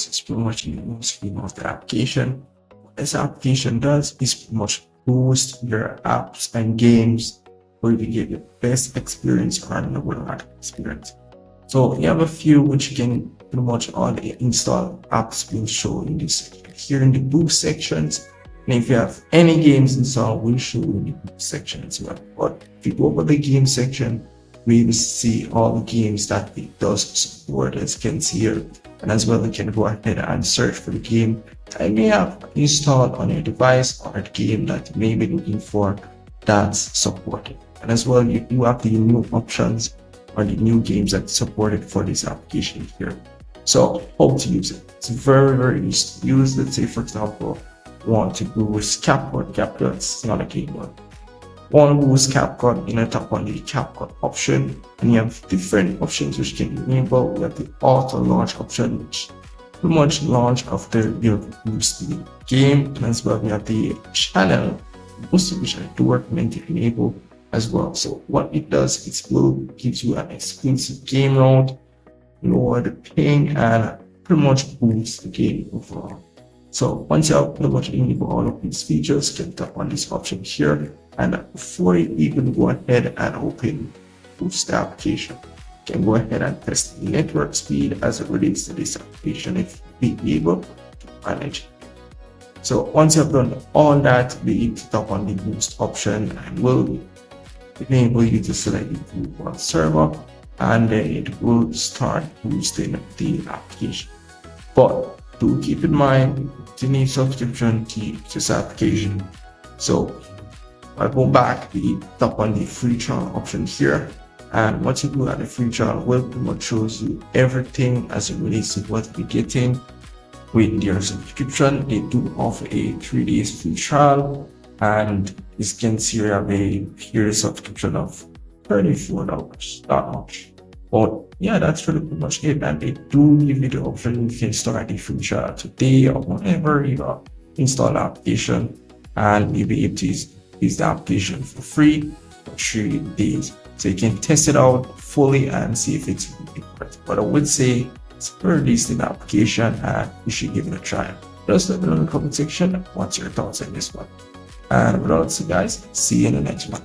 this is pretty much the home screen of the application. What this application does is pretty much boost your apps and games where you get the best experience or the world experience. So you have a few which you can pretty much all the install apps will show in this section. Here in the boost sections, and if you have any games installed, we'll show you in the boost section as well. But if you go over the game section, we will see all the games that it does support, as you can see here. And as well, you can go ahead and search for the game that you may have installed on your device or the game that you may be looking for that's supported. And as well, you do have the new options or the new games that's supported for this application here. So how to use it? It's very, very easy to use. Let's say, for example, want to boost CapCut. It's not a keyboard. Want to boost CapCut, you know, tap on the CapCut option, and you have different options which can enable. We have the auto launch option, which pretty much launch after you boost the game, and as well we have the channel boost, which I do recommend to enable as well. So what it does, it will give you an exclusive game round, lower the ping, and pretty much boost the game overall. So once you have pretty much enabled all of these features, you can tap on this option here. And before you even go ahead and open Boost the application, you can go ahead and test the network speed as it relates to this application if you be able to manage it. So once you have done all that, be able to tap on the Boost option and will enable you to select the group one server, and then it will start boosting the application. But do keep in mind, you need subscription to this application. So I go back, we tap on the free trial option here, and once you do that, the free trial will pretty much shows you everything as it relates to what you're getting with your subscription. They do offer a 3 days free trial, and you can see you have a year subscription of $34, not much. But yeah, that's really pretty much it. And they do give you the option you can start the free trial today or whenever you install the application, and you'll be able to use the application for free for 3 days. So you can test it out fully and see if it's really worth it. But I would say it's a very decent application and you should give it a try. Just let me know in the comment section what's your thoughts on this one. And without else, guys, see you in the next one.